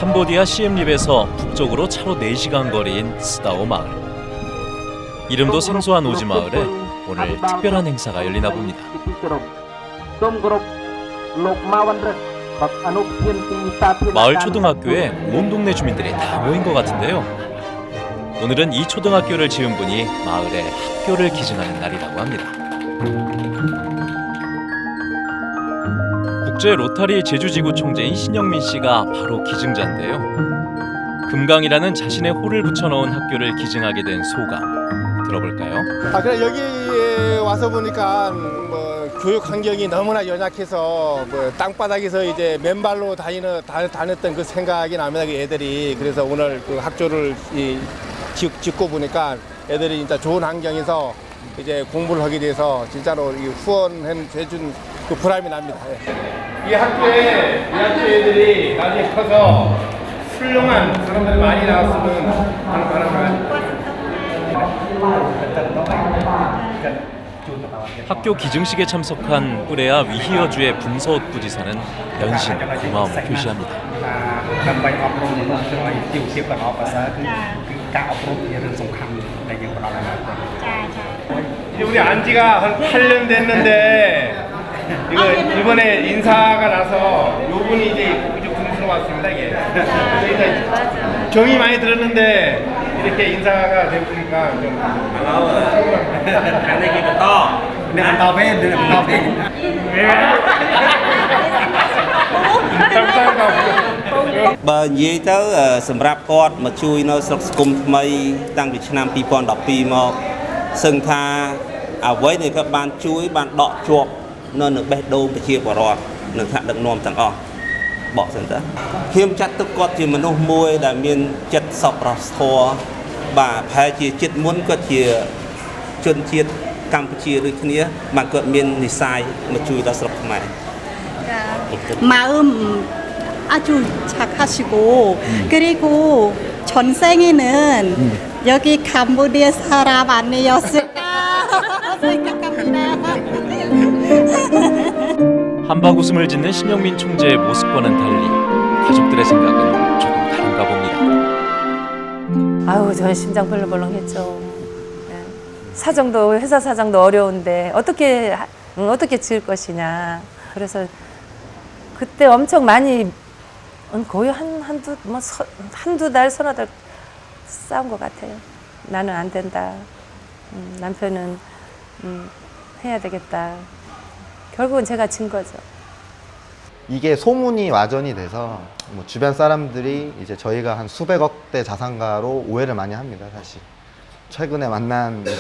캄보디아 시엠립에서 북쪽으로 차로 4시간 거리인 스다오 마을. 이름도 생소한 오지 마을에 오늘 특별한 행사가 열리나 봅니다. 마을 초등학교에 온 동네 주민들이 다 모인 것 같은데요. 오늘은 이 초등학교를 지은 분이 마을에 학교를 기증하는 날이라고 합니다. 국제 로타리 제주지구 총재인 신영민 씨가 바로 기증자인데요. 금강이라는 자신의 호를 붙여넣은 학교를 기증하게 된 소감 들어볼까요? 그래 여기 와서 보니까 교육 환경이 너무나 연약해서 땅바닥에서 이제 맨발로 다녔던 그 생각이 납니다. 그 애들이. 그래서 오늘 그 학교를 짓고 보니까 애들이 진짜 좋은 환경에서 이제 공부를 하게 돼서 진짜로 후원해준 그 보람이 납니다. 이 학교 애들이 나중에 커서 훌륭한 사람들이 많이 나왔으면 하는 바람을. 학교 기증식에 참석한 뿌레아 위히어주의 분서옷 부지사는 연신 고마움을 표시합니다. 우리 안지가 한 8년 됐는데 이번에 인사가 나서 요분이 이제 분수로 왔습니다. 이게 정이 많이 들었는데 이렇게 인사가 되니까 좀បើនិយាយទៅសម្រាប់គាត់មកជួយនៅស្រុកសង្គមថ្មីតាំងពីឆ្នាំ2012មកសឹងថាអ្វីដែលគាត់បានជួយបានដកជាប់នៅនឹងបេះដូងប្រជាពលរដ្ឋនិងថ្នាក់ដឹកនាំទាំងអស់បកសិនតើខ្ញុំចាត់ទុកគាត់ជាមនុស្សមួយដែលមានចិត្តសប្បុរសធម៌បាទប្រហែលជាចិត្តមុនគាត់ជាជនជាតិកម្ពុជាដូចគ្នាបានគាត់មាននិស្ស័យមកជួយដល់ស្រុកខ្មែរ 마음 아주 착하시고 그리고 전생에는 여기 캄보디아 사람 아니었을까 생각합니다. 한박 웃음을 짓는 신영민 총재의 모습과는 달리 가족들의 생각은 조금 다른가 봅니다. 아유, 저는 심장 벌렁벌렁했죠. 사정도 회사 사정도 어려운데 어떻게 지을 것이냐. 그래서 그때 엄청 많이 거의 한두 달 서너 달 싸운 것 같아요. 나는 안 된다. 남편은 해야 되겠다. 결국은 제가 진 거죠. 이게 소문이 와전이 돼서 주변 사람들이 이제 저희가 한 수백억대 자산가로 오해를 많이 합니다, 사실. 최근에 만난 이제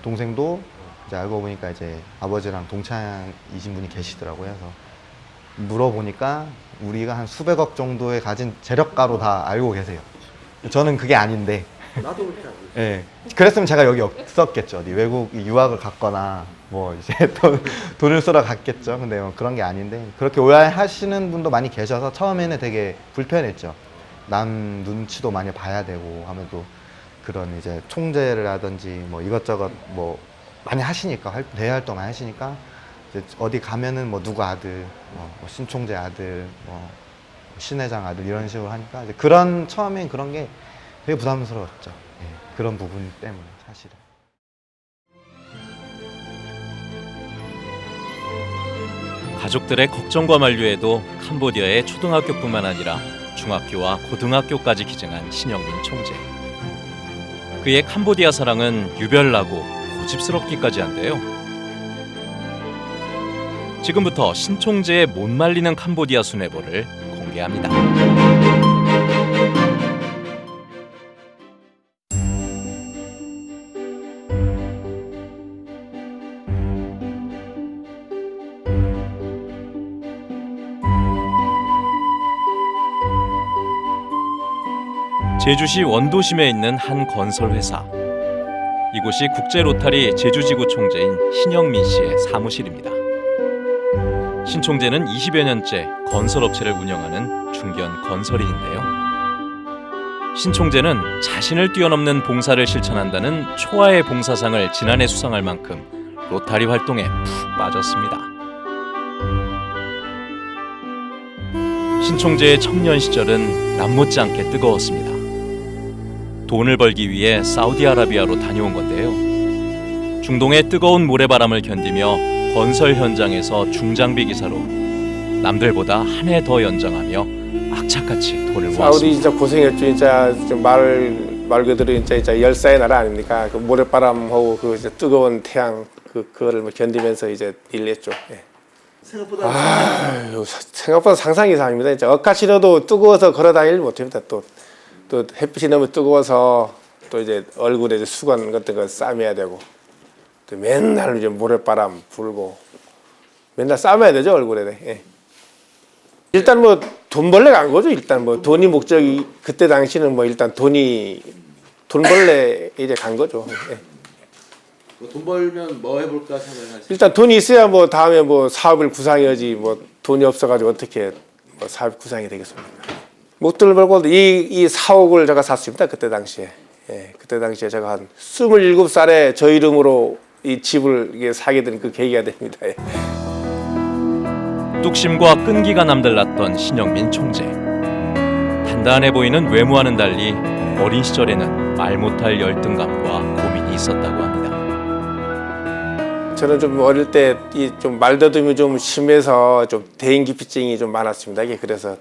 동생도 이제 알고 보니까 이제 아버지랑 동창이신 분이 계시더라고요. 그래서 물어보니까 우리가 한 수백억 정도의 가진 재력가로 다 알고 계세요. 저는 그게 아닌데. 나도 그렇게 알고 있어요. 예. 그랬으면 제가 여기 없었겠죠. 어디 외국 유학을 갔거나 뭐 이제 돈을 쓰러 갔겠죠. 근데 뭐 그런 게 아닌데 그렇게 오해하시는 분도 많이 계셔서 처음에는 되게 불편했죠. 남 눈치도 많이 봐야 되고 하면 또 그런 이제 총재를 하든지 뭐 이것저것 뭐 많이 하시니까 대외 활동 많이 하시니까 이제 어디 가면은 뭐 누구 아들, 뭐 신총재 아들, 뭐 신회장 아들 이런 식으로 하니까 이제 처음엔 그런 게 되게 부담스러웠죠. 예, 그런 부분 때문에 사실은. 가족들의 걱정과 만류에도 캄보디아의 초등학교뿐만 아니라 중학교와 고등학교까지 기증한 신영민 총재. 그의 캄보디아 사랑은 유별나고 고집스럽기까지 한데요. 지금부터 신 총재의 못 말리는 캄보디아 수뇌부를 공개합니다. 제주시 원도심에 있는 한 건설회사. 이곳이 국제 로타리 제주지구 총재인 신영민 씨의 사무실입니다. 신 총재는 20여 년째 건설업체를 운영하는 중견 건설인인데요. 신 총재는 자신을 뛰어넘는 봉사를 실천한다는 초하의 봉사상을 지난해 수상할 만큼 로타리 활동에 푹 빠졌습니다. 신총재의 청년 시절은 남 못지않게 뜨거웠습니다. 돈을 벌기 위해 사우디아라비아로 다녀온 건데요. 중동의 뜨거운 모래바람을 견디며 건설 현장에서 중장비 기사로 남들보다 한 해 더 연장하며 악착같이 돈을 사우디 모았습니다. 진짜 고생했죠. 진짜 말 그대로 진짜 열사의 나라 아닙니까? 그 모래바람하고 그 이제 뜨거운 태양 그거를 뭐 견디면서 이제 일했죠. 예. 생각보다 상상 이상입니다. 진짜 억하시려도 뜨거워서 걸어 다니질 못합니다. 또 햇빛이 너무 뜨거워서 또 이제 얼굴에 이제 수건 같은 거 싸매야 되고 또 맨날 이제 모래바람 불고 맨날 싸매야 되죠 얼굴에. 예. 일단 뭐 돈 벌러 간 거죠. 일단 뭐 돈이 목적이 그때 당시는 뭐 일단 돈 벌래 이제 간 거죠. 예. 돈 벌면 뭐 해볼까 생각하시죠? 일단 돈이 있어야 뭐 다음에 뭐 사업을 구상해야지 뭐 돈이 없어가지고 어떻게 뭐 사업 구상이 되겠습니까? 목돈을 벌고 이 사옥을 제가 샀습니다. 그때 당시에. 예, 그때 당시에 제가 한 27살에 저 이름으로 이 집을 이게 사게 된 그 계기가 됩니다. 예. 뚝심과 끈기가 남달랐던 신영민 총재. 단단해 보이는 외모와는 달리 어린 시절에는 말 못할 열등감과 고민이 있었다고 합니다. 저는 좀 어릴 때 이 좀 말더듬이 좀 심해서 좀 대인기피증이 좀 많았습니다. 이게 그래서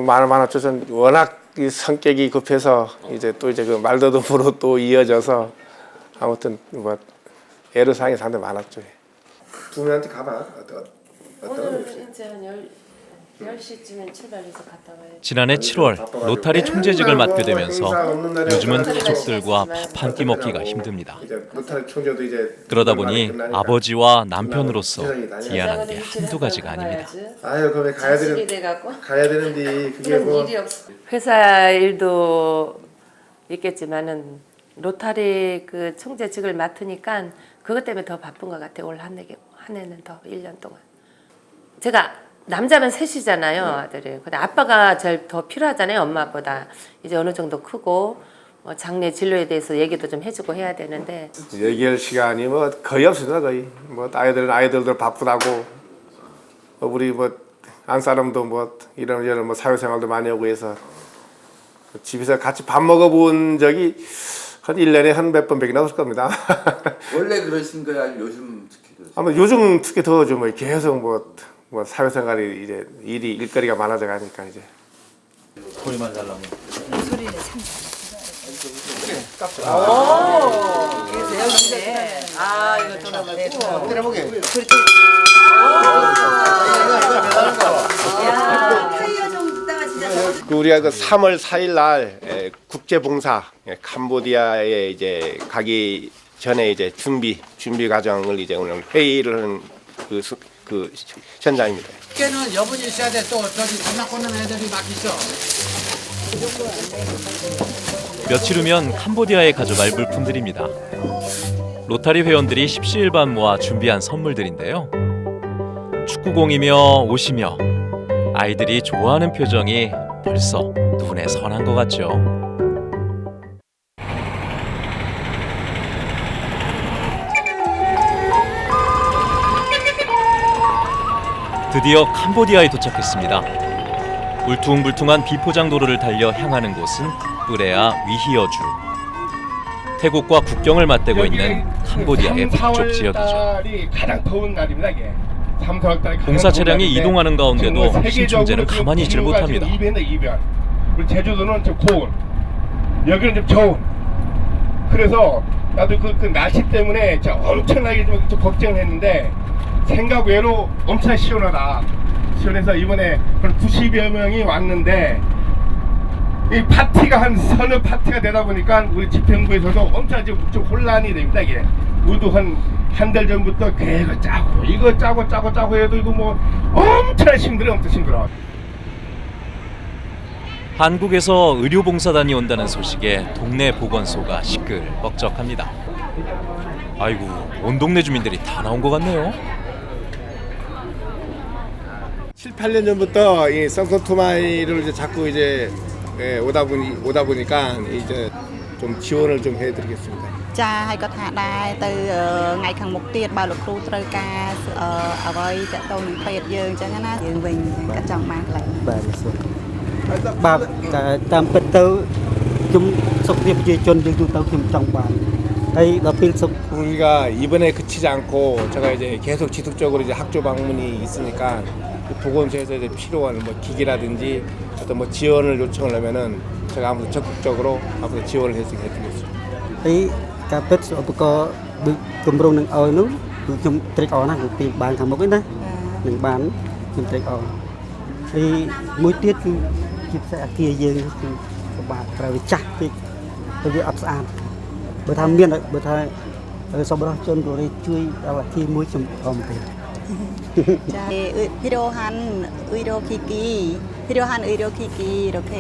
말 많았죠. 전 워낙 이 성격이 급해서 이제 또 이제 그 말더듬으로 또 이어져서 아무튼 뭐 애로사항이 상당히 많았죠. 부모님한테 가봐. 오늘 이제 한 10시쯤엔 출발해서 갔다 와야지. 지난해 7월 로타리 총재직을 맡게 되면서 요즘은 가족들과 밥 한 끼 먹기가 힘듭니다. 이제 로타리 총재도 이제 그러다 보니 아버지와 남편으로서 미안한 게 한두 가지가 아닙니다. 아유 그럼 가야 가야 되는데 그게 뭐 회사 일도 있겠지만은 로타리 그 총재직을 맡으니까 그것 때문에 더 바쁜 것 같아요. 올 한 해는 더 1년 동안. 제가 남자면 셋이잖아요, 아들이. 근데 아빠가 제일 더 필요하잖아요, 엄마보다. 이제 어느 정도 크고 뭐 장래 진로에 대해서 얘기도 좀 해주고 해야 되는데. 얘기할 시간이 뭐 거의 없습니다. 거의 뭐 아이들도 바쁘다고 우리 뭐 안사람도 뭐 이런 뭐 사회생활도 많이 하고 해서 집에서 같이 밥 먹어본 적이 한 1년에 한 몇 번밖에 없을 겁니다. 원래 그러신 거야? 아니면 요즘 특히 그러세요? 아마 요즘 특히 더 좀 계속 뭐 사회생활이 이제 일거리가 많아져 가니까 이제 소리만 달라면. 우리가 그 3월 4일 날 국제봉사 캄보디아에 이제 가기 전에 이제 준비 과정을 이제 오늘 회의를 하는 그 현장입니다. 깨는 여분이 있어야 돼. 또 저기 장난 꽂는 애들이 막 있어. 며칠 후면 캄보디아에 가져갈 물품들입니다. 로타리 회원들이 십시일반 모아 준비한 선물들인데요. 축구공이며 옷이며 아이들이 좋아하는 표정이 벌써 눈에 선한 것 같죠. 드디어 캄보디아에 도착했습니다. 울퉁불퉁한 비포장 도로를 달려 향하는 곳은 뿌레아 위히어주. 태국과 국경을 맞대고 있는 캄보디아의 북쪽 지역이죠. 가장 더운 날입니다. 이게. 3, 4월달이 공사 차량이 이동하는 가운데도 신총재는 가만히 있질 못합니다. 이변. 우리 제주도는 좀 고온, 여기는 좀 저온. 그래서 나도 그 날씨 때문에 엄청나게 좀 걱정을 했는데 생각 외로 엄청 시원하다. 시원해서 이번에 90여 명이 왔는데 이 파티가 한 서너 파티가 되다 보니까 우리 집행부에서도 엄청 좀 혼란이 됩니다. 이게 모두 한 달 전부터 계획을 짜고 이거 짜고 해도 이거 뭐 엄청 힘들어. 한국에서 의료봉사단이 온다는 소식에 동네 보건소가 시끌벅적합니다. 아이고, 온 동네 주민들이 다 나온 것 같네요. 7, 8년 전부터 이 쌍손토마이를 이제 자꾸 이제 오다 보니까 이제 좀 지원을 좀 해드리겠습니다. ចាហើយគាត់ថាដែរទៅថ្ងៃខាងមុខទៀតបើលោកគ្រូត្រូវការអ្វីតទៅនឹងពេទ្យយើងអញ្ចឹងណាយើងវិញគាត់ចង់បានកន្លែង បាទសួរបាទតែតាមពិតទៅខ្ញុំសុខភាពប្រជាជនយើងទូទៅខ្ញុំចង់បានហើយដល់ពេលសុខ 우리가 이번에 그치지 않고 제가 이제 계속 지속적으로 이제 학교 방문이 있으니까 보건소에서 이제 필요한 뭐 기기라든지 어떤 뭐 지원을 요청을 하면은 제가 아무튼 적극적으로 앞으로 지원을 해드리겠습니다. ហើយការពិតឧបករណ៍ដូចគម្រោងនឹងឲ្យនោះគឺខ្ញុំត្រេកអរណាស់ពីបានខាងមុខនេះណានឹងបានខ្ញុំត្រេកអរហើយមួយទៀតគឺជាផ្ទះអគារយើងគឺពិបាកត្រូវវាចាស់ពេកទៅវាអត់ស្អាតបើថាមានបើថាសម្រាប់ជនក៏ជួយដល់អគារមួយខ្ញុំអមទេ ចាវីដេអូហាន់វីដេអូគីគី이렇게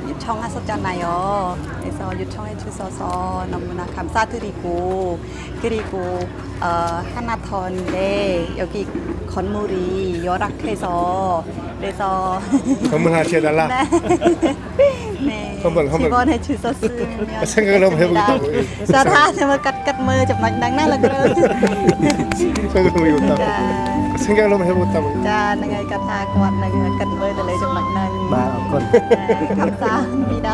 요청하셨잖아요. 그래서 요청해 주셔서 너무나 감사드리고 그리고 하나 더인데 여기 건물이 열악해서 그래서 건물 하나 지어달라. 네, 한번 지원해 주셨으면 생각을 한번 해보겠다고. 자다 뭐 깎깎មើចំណុចហ្នឹងណាលោកគ្រូ 생각을 해보겠다고. 생각을 한번 해보겠다고. ចាហ្នឹងហើយគាត់ថាគាត់នឹងគិតមើលទៅលើចំណុចហ្នឹង បាទអរគុណ 감사합니다.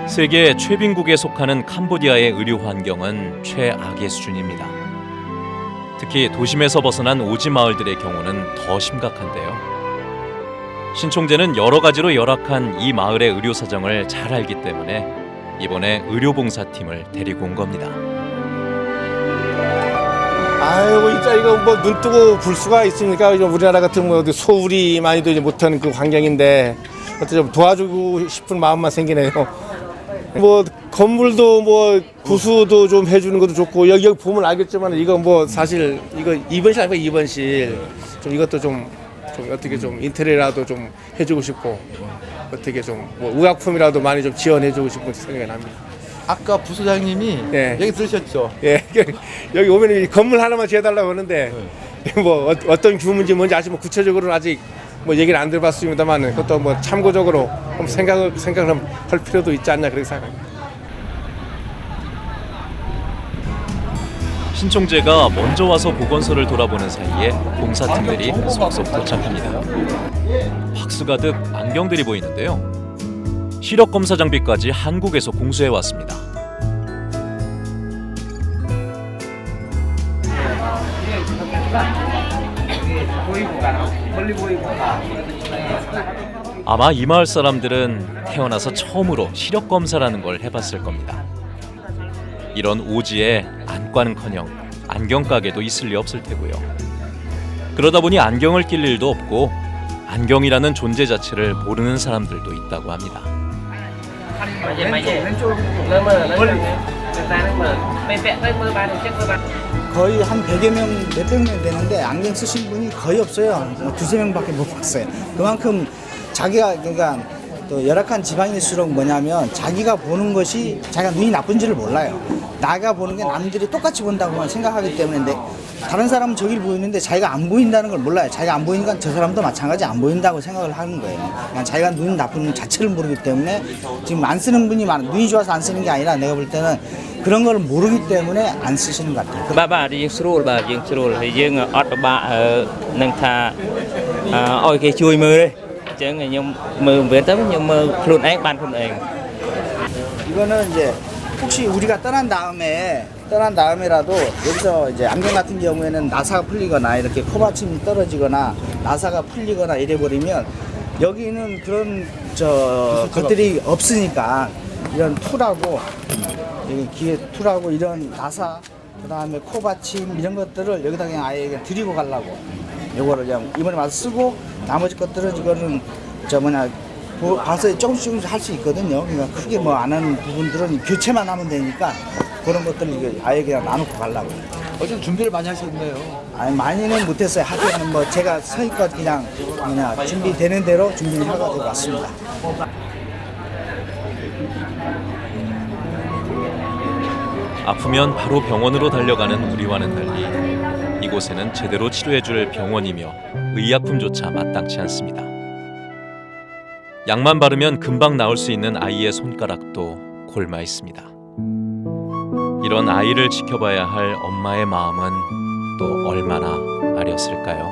세계 최빈국에 속하는 캄보디아의 의료 환경은 최악의 수준입니다. 특히 도심에서 벗어난 오지 마을들의 경우는 더 심각한데요. 신총재는 여러 가지로 열악한 이 마을의 의료 사정을 잘 알기 때문에 이번에 의료봉사팀을 데리고 온 겁니다. 아이고 진짜 이거 뭐 눈 뜨고 볼 수가 있습니까? 우리나라 같은 뭐 소울이 많이도 이제 못하는 그 환경인데 어떻게 좀 도와주고 싶은 마음만 생기네요. 뭐 건물도 뭐 구수도 좀 해주는 것도 좋고 여기 보면 알겠지만 이거 뭐 사실 이거 2번실 아니고 2번실 좀 이것도 좀 어떻게 좀 인테리어라도 좀 해주고 싶고 어떻게 좀 뭐 의약품이라도 많이 좀 지원해주고 싶은 생각이 납니다. 아까 부소장님이 예. 얘기 들으셨죠? 예, 여기 오면 이 건물 하나만 지어달라고 하는데 뭐 어떤 규모인지 뭔지 아직 뭐 구체적으로는 아직 뭐 얘기를 안 들어봤습니다만 그것도 뭐 참고적으로 한번 생각을 할 필요도 있지 않냐 그렇게 생각합니다. 신총재가 먼저 와서 보건소를 돌아보는 사이에 봉사팀들이 속속 도착합니다. 박수 가득 안경들이 보이는데요. 시력 검사 장비까지 한국에서 공수해 왔습니다. 아마 이 마을 사람들은 태어나서 처음으로 시력 검사라는 걸 해봤을 겁니다. 이런 오지에 안과는커녕 안경 가게도 있을 리 없을 테고요. 그러다 보니 안경을 낄 일도 없고 안경이라는 존재 자체를 모르는 사람들도 있다고 합니다. 거의 한 100여 명, 몇백 명 되는데 안경 쓰신 분이 거의 없어요. 뭐 두세 명밖에 못 봤어요. 그만큼 자기가 그러니까 또 열악한 지방일수록 뭐냐면 자기가 보는 것이 자기가 눈이 나쁜지를 몰라요. 나가 보는 게 남들이 똑같이 본다고만 생각하기 때문에 다른 사람은 저길 보이는데 자기가 안 보인다는 걸 몰라요. 자기가 안 보이니까 저 사람도 마찬가지 안 보인다고 생각을 하는 거예요. 그냥 자기가 눈이 나쁜 자체를 모르기 때문에 지금 안 쓰는 분이 많아. 눈이 좋아서 안 쓰는 게 아니라 내가 볼 때는 그런 걸 모르기 때문에 안 쓰시는 것 같아요. បាទយើងស្រួលបាទយើងស្រួលហើយយើងអត់ពិបាកនឹងថាឲ្យគេជួយមើលទេអញ្ចឹងខ្ញុំមើលវិញទៅខ្ញុំមើលខ្លួនឯងបានខ្លួនឯង 이거는 이제 혹시 우리가 떠난 다음에라도 여기서 이제 안경 같은 경우에는 나사가 풀리거나 이렇게 코받침이 떨어지거나 나사가 풀리거나 이래버리면 여기는 그런 것들이 없으니까 이런 툴하고 여기 귀에 툴하고 이런 나사 그다음에 코받침 이런 것들을 여기다 그냥 아예 그냥 드리고 가려고 요거를 그냥 이번에 와서 쓰고 나머지 것들은 이거는 봐서 조금씩 할 수 있거든요. 그러니까 크게 뭐 안 하는 부분들은 교체만 하면 되니까 그런 것들을 이거 아예 그냥 나누고 가려고. 어쨌든 준비를 많이 하셨네요. 아니 많이는 못했어요. 하여튼 뭐 제가 서니까 그냥 준비되는 대로 준비를 해가지고 왔습니다. 아프면 바로 병원으로 달려가는 우리와는 달리 이곳에는 제대로 치료해줄 병원이며 의약품조차 마땅치 않습니다. 약만 바르면 금방 나올 수 있는 아이의 손가락도 골마 있습니다. 이런 아이를 지켜봐야 할 엄마의 마음은 또 얼마나 아렸을까요?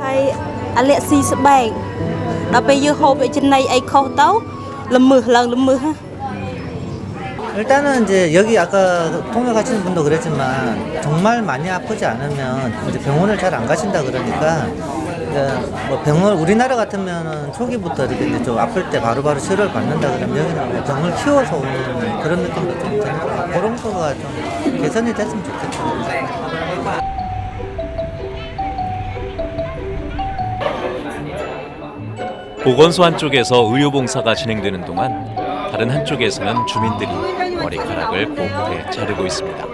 Hay Alexi Sbank. Tapi you hope it jenai ai khâu tấu lemah ha. 일단은 이제 여기 아까 통역 하시는 분도 그랬지만 정말 많이 아프지 않으면 이제 병원을 잘 안 가신다 그러니까 이제 뭐 병원 우리나라 같으면은 초기부터 이렇게 이제 좀 아플 때 바로바로 치료를 받는다 그러면 여기는 뭐 병을 키워서 오는 그런 느낌도 좀 드는 거예요. 그런 거가 좀 개선이 됐으면 좋겠죠. 보건소 한쪽에서 의료봉사가 진행되는 동안 다른 한쪽에서는 주민들이 머리카락을 곱게 자르고 있습니다.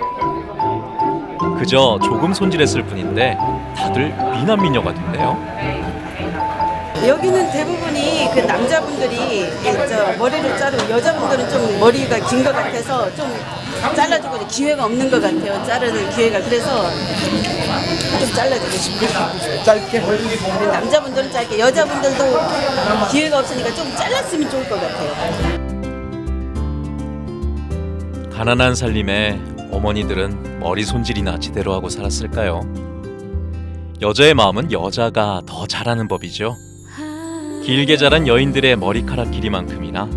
그저 조금 손질했을 뿐인데 다들 미남미녀가 됐네요. 여기는 대부분이 그 남자분들이 머리를 자르고 여자분들은 좀 머리가 긴 것 같아서 좀 잘라주고 기회가 없는 것 같아요. 자르는 기회가. 그래서 좀 잘라주고 싶어요. 짧게. 남자분들은 짧게, 여자분들도 기회가 없으니까 좀 잘랐으면 좋을 것 같아요. 가난한 살림에 어머니들은 머리 손질이나 제대로 하고 살았을까요? 여자의 마음은 여자가 더 잘하는 법이죠. 길게 자란 여인들의 머리카락 길이만큼이나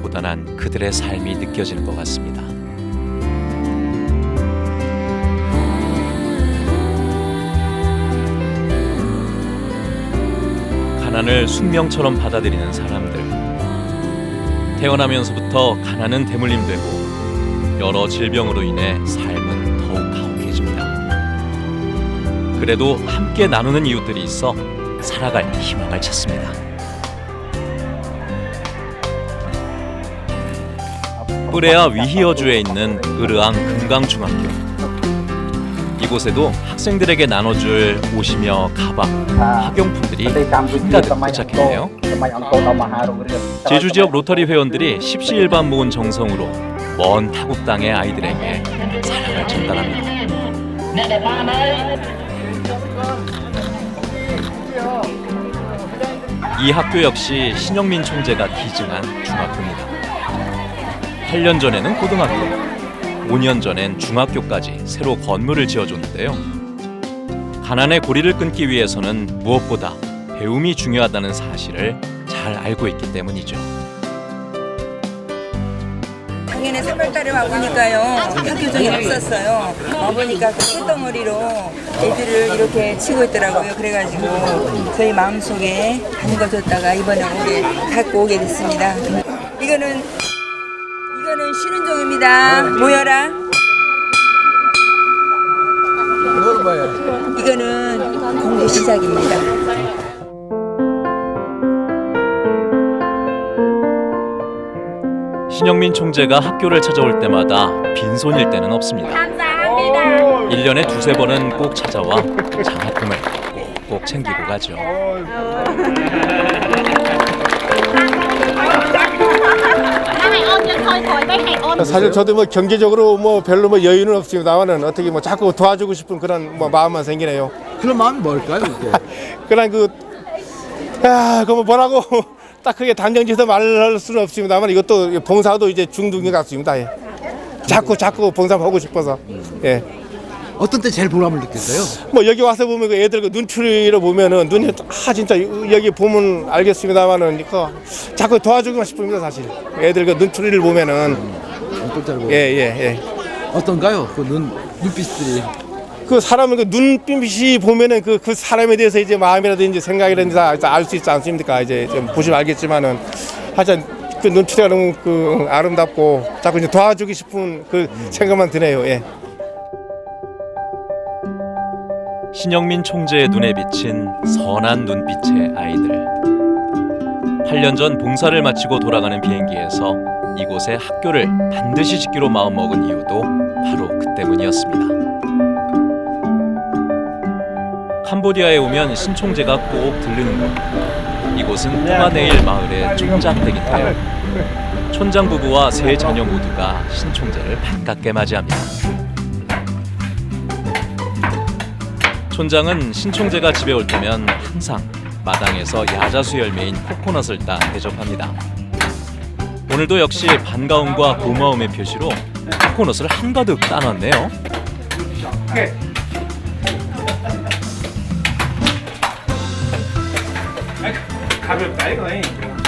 고단한 그들의 삶이 느껴지는 것 같습니다. 가난을 숙명처럼 받아들이는 사람들. 태어나면서부터 가난은 대물림되고 여러 질병으로 인해 삶은 더욱 가혹해집니다. 그래도 함께 나누는 이웃들이 있어 살아갈 희망을 찾습니다. 뿌레아 위히어주에 있는 으르앙 금강중학교. 이곳에도 학생들에게 나눠줄 옷이며 가방, 학용품들이 한가득 도착했네요. 제주 지역 로터리 회원들이 십시일반 모은 정성으로 먼 타국 땅의 아이들에게 사랑을 전달합니다. 이 학교 역시 신영민 총재가 기증한 중학교입니다. 8년 전에는 고등학교, 5년 전엔 중학교까지 새로 건물을 지어줬는데요. 가난의 고리를 끊기 위해서는 무엇보다 배움이 중요하다는 사실을 잘 알고 있기 때문이죠. 작년에 3월달에 와보니까요, 학교 중에 없었어요. 와보니까 그 꿀덩어리로 애들을 이렇게 치고 있더라고요. 그래가지고 저희 마음속에 담궈줬다가 이번에 갖고 오게 됐습니다. 이거는 쉬는 종입니다. 모여라. 이거는 공부 시작입니다. 신영민 총재가 학교를 찾아올 때마다 빈손일 때는 없습니다. 1년에 2-3번은 꼭 찾아와 장학금을 꼭 챙기고 가죠. 사실 저도 뭐 경제적으로 뭐 별로 뭐 여유는 없습니다만은 어떻게 뭐 자꾸 도와주고 싶은 그런 뭐 마음만 생기네요. 그런 마음이 뭘까요? 그냥 그 뭐라고 딱 크게 단정지어서 말할 수는 없습니다만 이것도 봉사도 이제 중등인 것 같습니다. 예. 자꾸 봉사하고 싶어서. 예. 어떤 때 제일 보람을 느꼈어요? 뭐 여기 와서 보면 그 애들 그 눈초리로 보면은 눈이 진짜 여기 보면 알겠습니다만은 자꾸 도와주고 싶습니다 사실. 애들 그 눈초리를 보면은. 예. 어떤가요? 그 눈빛들이. 그 사람은 그 눈빛이 보면은 그 사람에 대해서 이제 마음이라든지 생각이라든지 다 알 수 있지 않습니까? 이제 좀 보시면 알겠지만은 하여튼 그 눈초리가 너무 그 아름답고 자꾸 이제 도와주고 싶은 그 생각만 드네요. 예. 신영민 총재의 눈에 비친 선한 눈빛의 아이들. 8년 전 봉사를 마치고 돌아가는 비행기에서 이곳에 학교를 반드시 짓기로 마음먹은 이유도 바로 그 때문이었습니다. 캄보디아에 오면 신 총재가 꼭 들르는 곳. 이곳은 푸마네일 마을의 촌장댁인데요. 촌장 부부와 세 자녀 모두가 신 총재를 반갑게 맞이합니다. 촌장은 신 총재가 집에 올 때면 항상 마당에서 야자수 열매인 코코넛을 따 대접합니다. 오늘도 역시 반가움과 고마움의 표시로 코코넛을 한가득 따놨네요.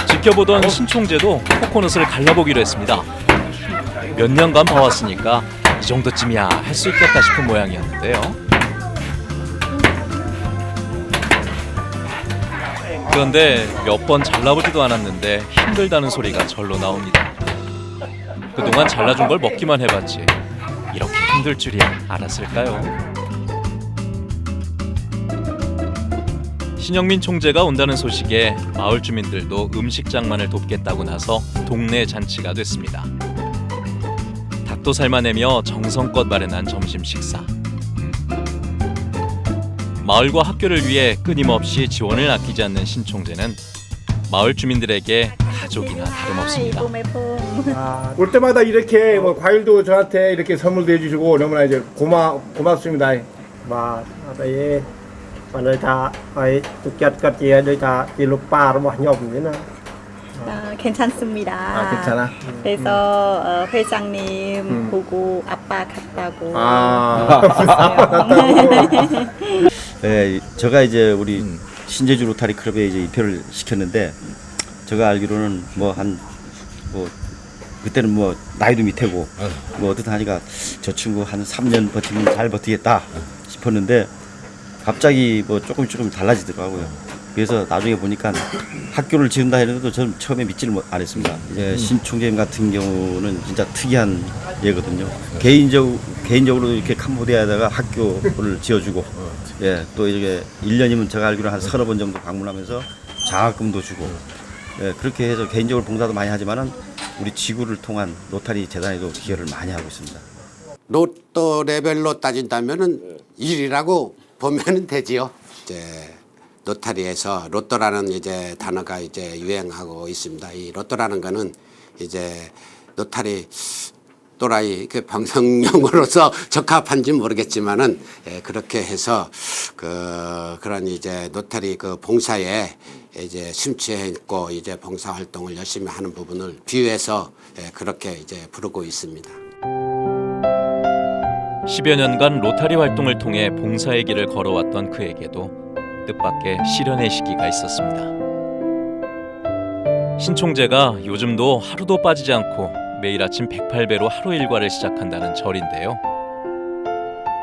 지켜보던 신총재도 코코넛을 갈라보기로 했습니다. 몇 년간 봐왔으니까 이 정도쯤이야 할 수 있겠다 싶은 모양이었는데요. 그런데 몇 번 잘라보지도 않았는데 힘들다는 소리가 절로 나옵니다. 그동안 잘라준 걸 먹기만 해봤지 이렇게 힘들 줄이야 알았을까요? 신영민 총재가 온다는 소식에 마을 주민들도 음식 장만을 돕겠다고 나서 동네 잔치가 됐습니다. 닭도 삶아내며 정성껏 마련한 점심 식사. 마을과 학교를 위해 끊임없이 지원을 아끼지 않는 신총재는 마을 주민들에게 가족이나 다름없습니다. 올 때마다 이렇게 뭐 과일도 저한테 이렇게 선물도 해주시고 너무나 이제 고맙습니다.បាទអត់អីទេបើនៅថាឲ្យទុកចិត្តគាត់ជាដូចថាជាលោកប៉ារបស់ខ្ញុំអញ្ចឹងណា 괜찮습니다. 괜찮아? 그래서 회장님 보고 아빠 같다고. 네, 제가 이제 우리 신제주 로타리 클럽에 이제 입회를 시켰는데 제가 알기로는 뭐 그때는 뭐 나이도 밑이고 뭐 어떻든 하니까 저 친구 한 3년 버티면 잘 버티겠다 싶었는데 갑자기 뭐 조금 달라지더라고요. 그래서 나중에 보니까 학교를 지은다 했는데도 저는 처음에 믿지를 안 했습니다. 이제 신총재님 같은 경우는 진짜 특이한 예거든요. 개인적으로 이렇게 캄보디아에다가 학교를 지어주고, 예, 또 이렇게 1년이면 제가 알기로 한 서너 번 정도 방문하면서 장학금도 주고, 예, 그렇게 해서 개인적으로 봉사도 많이 하지만은 우리 지구를 통한 로타리 재단에도 기여를 많이 하고 있습니다. 로또 레벨로 따진다면은 1위라고 보면은 되지요. 이제 로타리에서 로또라는 이제 단어가 이제 유행하고 있습니다. 이 로또라는 거는 이제 로타리 또라이 그 방송용어로서 적합한지 모르겠지만은 그렇게 해서 그런 이제 로타리 그 봉사에 이제 심취해 있고 이제 봉사 활동을 열심히 하는 부분을 비유해서 그렇게 이제 부르고 있습니다. 10여 년간 로타리 활동을 통해 봉사의 길을 걸어왔던 그에게도 뜻밖의 시련의 시기가 있었습니다. 신총재가 요즘도 하루도 빠지지 않고 매일 아침 108배로 하루 일과를 시작한다는 절인데요.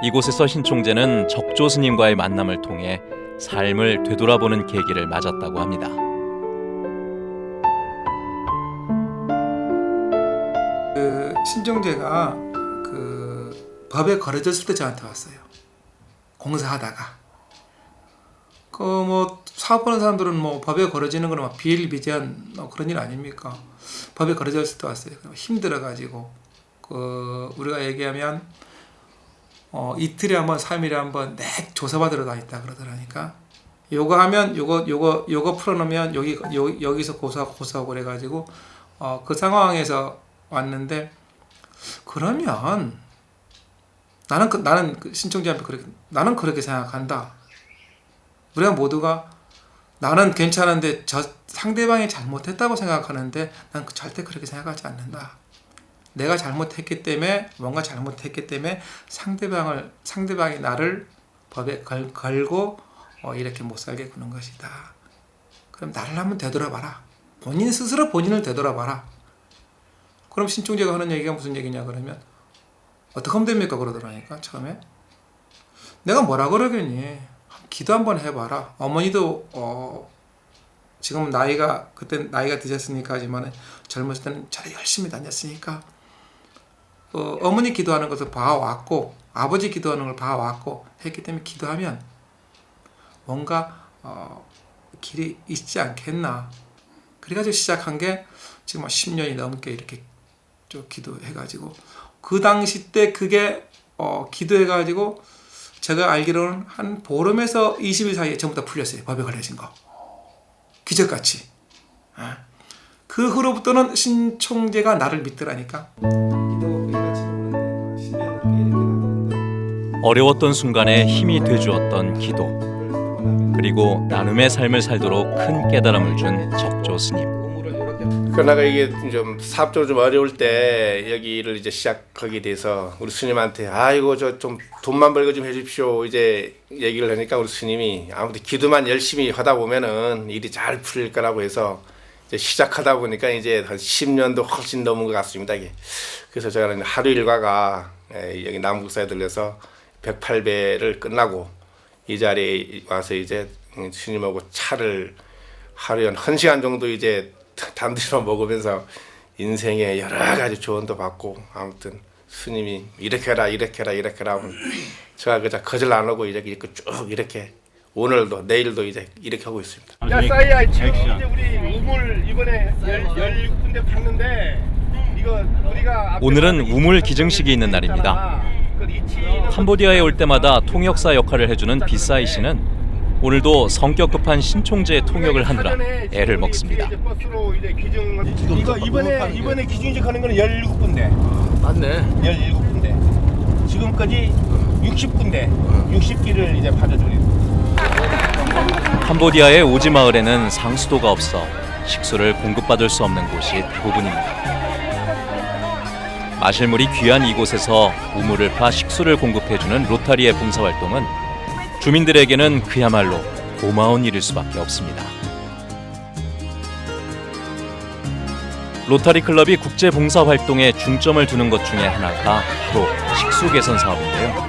이곳에서 신총재는 적조 스님과의 만남을 통해 삶을 되돌아보는 계기를 맞았다고 합니다. 신총재가 법에 걸어졌을 때 저한테 왔어요. 공사하다가. 뭐 사업하는 사람들은 뭐 법에 걸어지는 거는 막 비일비재한 그런 일 아닙니까? 법에 걸어졌을 때 왔어요. 힘들어가지고 우리가 얘기하면 이틀에 한번 3일에 한번 내 조사받으러 다녔다 그러더라니까. 요거 하면 요거 풀어놓으면 여기서 고소하고 그래가지고 그 상황에서 왔는데 그러면 나는 신총재한테 나는 그렇게 생각한다. 우리가 모두가 나는 괜찮은데 저 상대방이 잘못했다고 생각하는데 난 절대 그렇게 생각하지 않는다. 내가 잘못했기 때문에 뭔가 잘못했기 때문에 상대방이 나를 법에 걸고 이렇게 못 살게 구는 것이다. 그럼 나를 한번 되돌아봐라. 본인 스스로 본인을 되돌아봐라. 그럼 신총재가 하는 얘기가 무슨 얘기냐 그러면 어떻게 하면 됩니까 그러더라니까 처음에. 내가 뭐라 그러겠니. 기도 한번 해봐라. 어머니도 지금 그때 나이가 드셨으니까 하지만 젊었을 때는 저를 열심히 다녔으니까 어머니 기도하는 것을 봐왔고 아버지 기도하는 걸 봐왔고 했기 때문에 기도하면 뭔가 길이 있지 않겠나. 그래가지고 시작한 게 지금 10년이 넘게 이렇게 좀 기도해가지고 그 당시 때 그게 기도해가지고 제가 알기로는 한 보름에서 20일 사이에 전부 다 풀렸어요. 법에 걸려진 거. 기적같이. 그 후로부터는 신총재가 나를 믿더라니까. 어려웠던 순간에 힘이 돼주었던 기도. 그리고 나눔의 삶을 살도록 큰 깨달음을 준 적조 스님. 그러나가 이게 좀 사업적으로 좀 어려울 때 여기를 이제 시작하게 돼서 우리 스님한테 아이고 저 좀 돈만 벌고 좀 해주십시오 이제 얘기를 하니까 우리 스님이 아무튼 기도만 열심히 하다 보면은 일이 잘 풀릴 거라고 해서 이제 시작하다 보니까 이제 한 10년도 훨씬 넘은 것 같습니다. 이게. 그래서 저는 하루 일과가 여기 남국사에 들려서 108배를 끝나고 이 자리에 와서 이제 스님하고 차를 하루에 한 1시간 정도 이제 단둘이만 먹으면서 인생의 여러 가지 조언도 받고 아무튼 스님이 이렇게 해라 이렇게 해라 이렇게 해라 하면 제가 그저 거절 안 하고 이렇게 쭉 이렇게 오늘도 내일도 이제 이렇게 하고 있습니다. 야 싸이야 지금 이제 우리 우물 이번에 17군데 팠는데 이거 우리가 오늘은 우물 기증식이 있는 날입니다. 캄보디아에 올 때마다 통역사 역할을 해주는 비사이 씨는 오늘도 성격 급한 신총재의 통역을 하느라 애를 먹습니다. 버스로 이제 기증 이거 이번에 기증식 하는 거는 17군데. 맞네. 17군데. 지금까지 60군데 60기를 이제 받아들입니다. 캄보디아의 오지 마을에는 상수도가 없어 식수를 공급받을 수 없는 곳이 대부분입니다. 마실 물이 귀한 이곳에서 우물을 파 식수를 공급해주는 로타리의 봉사활동은 주민들에게는 그야말로 고마운 일일 수밖에 없습니다. 로타리 클럽이 국제 봉사 활동에 중점을 두는 것 중에 하나가 바로 식수 개선 사업인데요.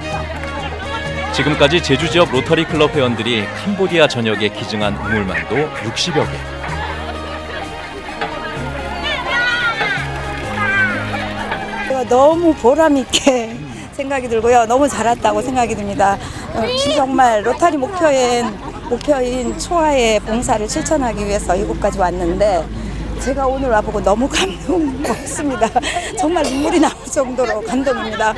지금까지 제주 지역 로타리 클럽 회원들이 캄보디아 전역에 기증한 우물만도 60여 개. 너무 보람 있게 생각이 들고요. 너무 잘했다고 생각이 듭니다. 정말 로타리 목표인 초아의 봉사를 실천하기 위해서 이곳까지 왔는데 제가 오늘 와보고 너무 감동했습니다. 정말 눈물이 나올 정도로 감동입니다.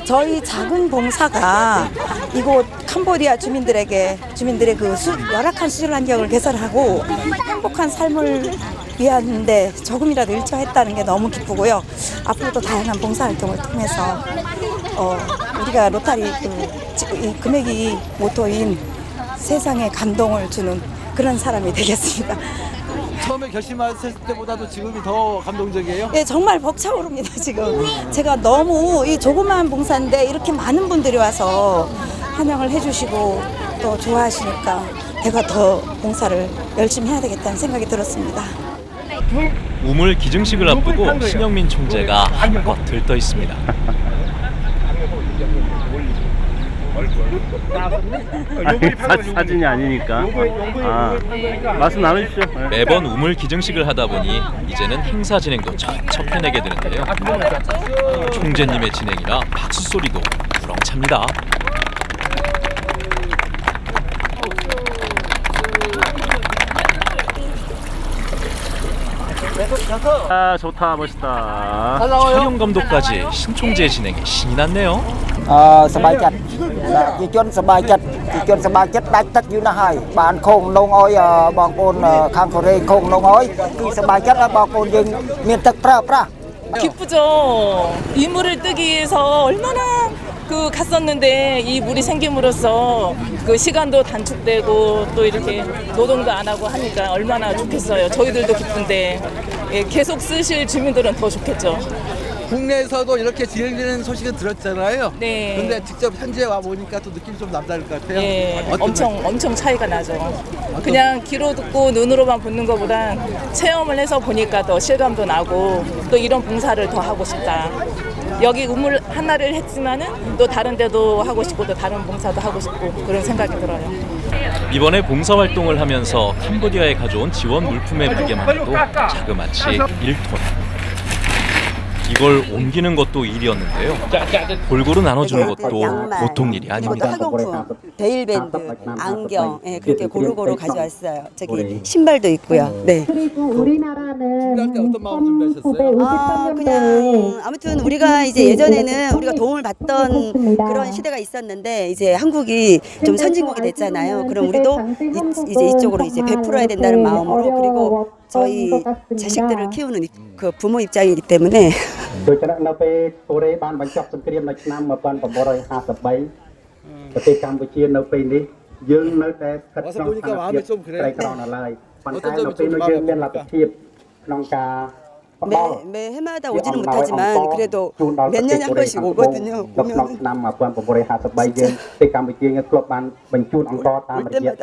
저희 작은 봉사가 이곳 캄보디아 주민들의 그 열악한 시설 환경을 개선하고 행복한 삶을 위한데 조금이라도 일조했다는 게 너무 기쁘고요. 앞으로도 다양한 봉사활동을 통해서 우리가 로타리 이 금액이 모토인 세상에 감동을 주는 그런 사람이 되겠습니다. 처음에 결심하셨을 때보다도 지금이 더 감동적이에요? 네, 정말 벅차오릅니다. 지금 제가 너무 이 조그마한 봉사인데 이렇게 많은 분들이 와서 환영을 해주시고 또 좋아하시니까 내가 더 봉사를 열심히 해야 되겠다는 생각이 들었습니다. 우물 기증식을 앞두고 신영민 총재가 한껏 들떠 있습니다. 사진이 아니니까. 말씀 나누십시오. 매번 우물 기증식을 하다 보니 이제는 행사 진행도 척척 해내게 되는데요. 총재님의 진행이라 박수 소리도 우렁찹니다. 아 좋다 멋있다. 촬영 감독까지 신총재 진행에 신이 났네요. សប្បាយចិត្តជាជនសប្បាយចិត្តដាច់ទឹកយូរណាស់ហើយបានខងលងអោយបងប្អូនខាងកូរ៉េខងលងអោយគឺសប្បាយចិត្តហើយបងប្អូនយើងមានទឹកប្រើប្រាស់ 기쁘죠. 이 물을 뜨기 위해서 얼마나 갔었는데 이 물이 생김으로써 그 시간도 단축되고 또 이렇게 노동도 안 하고 하니까 얼마나 좋겠어요. 저희들도 기쁜데 계속 쓰실 주민들은 더 좋겠죠. 국내에서도 이렇게 진행되는 소식은 들었잖아요. 네. 근데 직접 현지에 와 보니까 또 느낌이 좀 남다를 것 같아요. 네, 엄청 차이가 나죠. 그냥 귀로 듣고 눈으로만 보는 것보다 체험을 해서 보니까 더 실감도 나고 또 이런 봉사를 더 하고 싶다. 여기 우물 하나를 했지만은 또 다른 데도 하고 싶고 또 다른 봉사도 하고 싶고 그런 생각이 들어요. 이번에 봉사활동을 하면서 캄보디아에 가져온 지원 물품의 무게만 해도 자그마치 1톤. 이걸 옮기는 것도 일이었는데요. 골고루 나눠주는 것도 보통 일이 아닙니다. 학용품, 베일밴드, 안경, 그렇게 고루고루 가져왔어요. 저기 신발도 있고요. 네. 그리고 우리나라는 어떤 마음 준비하셨어요? 그냥 아무튼 우리가 이제 예전에는 우리가 도움을 받던 그런 시대가 있었는데 이제 한국이 좀 선진국이 됐잖아요. 그럼 우리도 이제 이쪽으로 이제 베풀어야 된다는 마음으로 그리고 저희 자식들을 키우는 그 부모 입장이기 때문에. ដោយចរិតនៅពេលកូរ៉េបានបញ្ចប់សង្គ្រាមនៅឆ្នាំ 1953 ប្រទេសកម្ពុជានៅពេលនេះ 와서 보니까 마음이 좀 그래. 어떤 점이 좀 마음이 아픕니까? 매 해마다 오지는 못하지만 그래도 몇 년에 한 번씩 오거든요. 보면 올 때마다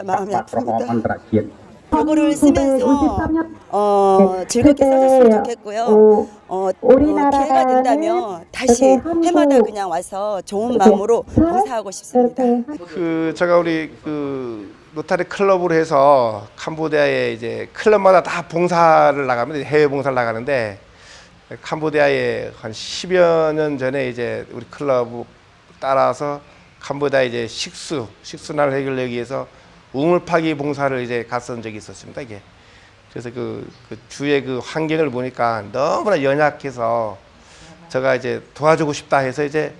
마음이 아픕니다. 그거를 쓰면서 즐겁게 써줬으면 좋겠고요. 기회가 된다면 다시 해마다 그냥 와서 좋은 마음으로 봉사하고 싶습니다. 제가 우리 로타리 클럽으로 해서 캄보디아에 이제 클럽마다 다 봉사를 나가면 해외 봉사를 나가는데 캄보디아에 한 10여 년 전에 이제 우리 클럽 따라서 캄보디아 이제 식수난을 해결하기 위해서 우물 파기 봉사를 이제 갔던 적이 있었습니다. 이게 그래서 그 주의 그 환경을 보니까 너무나 연약해서 제가 이제 도와주고 싶다 해서 이제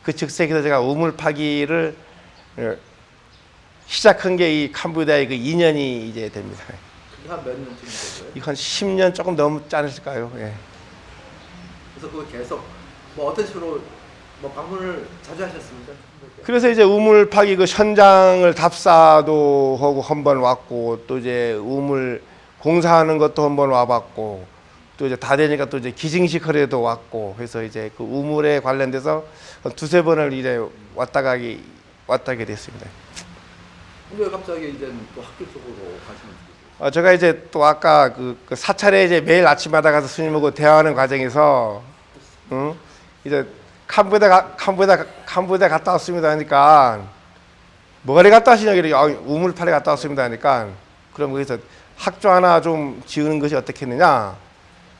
그 즉석에서 제가 우물 파기를 시작한 게 이 캄보디아의 그 2년이 이제 됩니다. 그게 한 몇 년쯤 된 거예요? 이거 한 10년 조금 넘지 않으실까요? 예. 그래서 그거 계속 뭐 어떤 식으로 뭐 방문을 자주 하셨습니까? 그래서 이제 우물 파기 그 현장을 답사도 하고 한번 왔고 또 이제 우물 공사하는 것도 한번 와봤고 또 이제 다 되니까 또 이제 기증식 거래도 왔고 해서 이제 그 우물에 관련돼서 두세 번을 이제 왔다 가게 됐습니다. 왜 갑자기 이제 또 학교 쪽으로 가시는 제가 이제 또 아까 그 사찰에 이제 매일 아침마다 가서 스님하고 대화하는 과정에서 이제 캄보디아 갔다 왔습니다 하니까 뭐래 갔다 왔시냐 이렇게 우물파래 갔다 왔습니다 하니까 그럼 거기서 학교 하나 좀 지으는 것이 어떻겠느냐.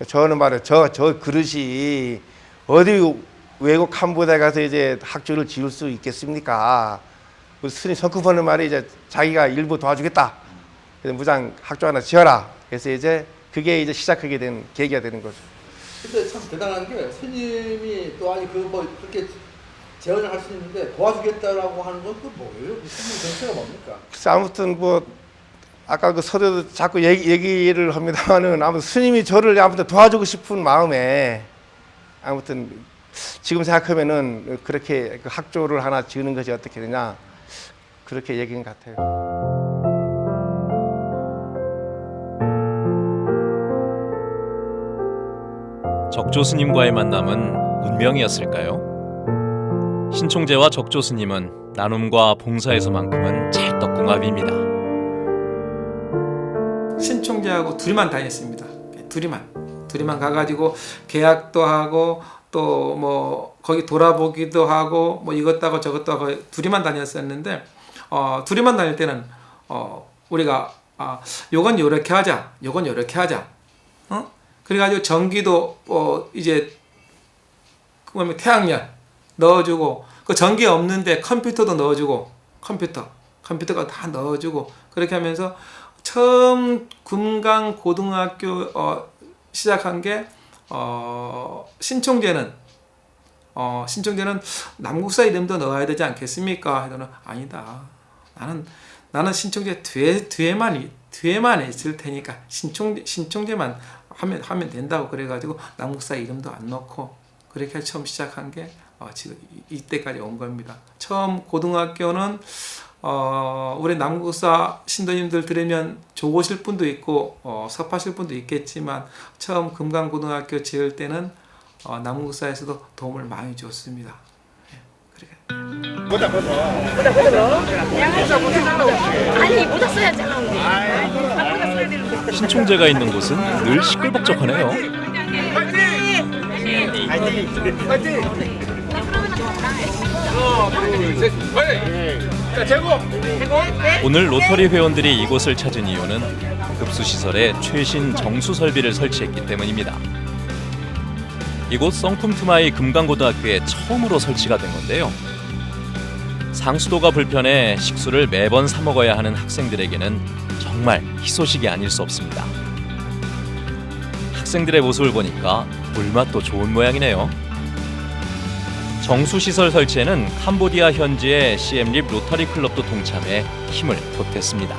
저는 말이에요. 저 그릇이 어디 외국 캄보디아 가서 이제 학교를 지을 수 있겠습니까? 스님 성급하는 말이 이제 자기가 일부 도와주겠다. 그래서 무장 학교 하나 지어라. 그래서 이제 그게 이제 시작하게 된 계기가 되는 거죠. 근데 참 대단한 게 스님이 또 아니 그 뭐 그렇게 제언을 할 수 있는데 도와주겠다라고 하는 건 또 뭐예요? 스님 정체가 뭡니까? 글쎄 아무튼 뭐 아까 그 서두에도 자꾸 얘기를 합니다만은 아무튼 스님이 저를 아무튼 도와주고 싶은 마음에 아무튼 지금 생각하면은 그렇게 그 학교를 하나 지으는 것이 어떻게 되냐 그렇게 얘기인 것 같아요. 적조 스님과의 만남은 운명이었을까요? 신총재와 적조 스님은 나눔과 봉사에서만큼은 찰떡궁합입니다. 신총재하고 둘이만 다녔습니다. 둘이만 가가지고 계약도 하고 또 뭐 거기 돌아보기도 하고 뭐 이것도 하고 저것도 하고 둘이만 다녔었는데 둘이만 다닐 때는 우리가 요건 요렇게 하자, 요건 요렇게 하자. 그래가지고 전기도 이제 그러면 태양열 넣어주고 그 전기 없는데 컴퓨터도 넣어주고 컴퓨터가 다 넣어주고 그렇게 하면서 처음 금강 고등학교 시작한 게 신총재는 남국사 이름도 넣어야 되지 않겠습니까? 저는 아니다. 나는 신총재 뒤에만 있을 테니까 신총재만 하면 된다고 그래가지고 남국사 이름도 안 넣고 그렇게 처음 시작한 게 지금 이때까지 온 겁니다. 처음 고등학교는 우리 남국사 신도님들 들으면 좋으실 분도 있고 섭하실 분도 있겠지만 처음 금강고등학교 지을 때는 남국사에서도 도움을 많이 줬습니다. 아니 모자 써야지. 신총재가 있는 곳은 늘 시끌벅적하네요. 오늘 로터리 회원들이 이곳을 찾은 이유는 급수시설에 최신 정수 설비를 설치했기 때문입니다. 이곳 썽쿰투마이 금강고등학교에 처음으로 설치가 된 건데요. 상수도가 불편해 식수를 매번 사 먹어야 하는 학생들에게는 정말 희소식이 아닐 수 없습니다. 학생들의 모습을 보니까 물맛도 좋은 모양이네요. 정수시설 설치에는 캄보디아 현지의 시엠립 로터리 클럽도 동참해 힘을 보탰습니다.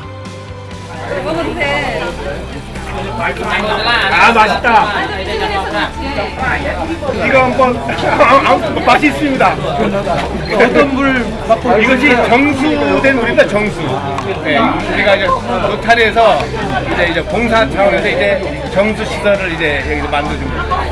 먹어도 돼. 아 맛있다. 이거 한번 맛있습니다. 어떤 물 이것이 정수된 물입니다. 정수. 네, 우리가 이제 로타리에서 이제 봉사 차원에서 이제 정수 시설을 이제 여기서 만들어준 겁니다.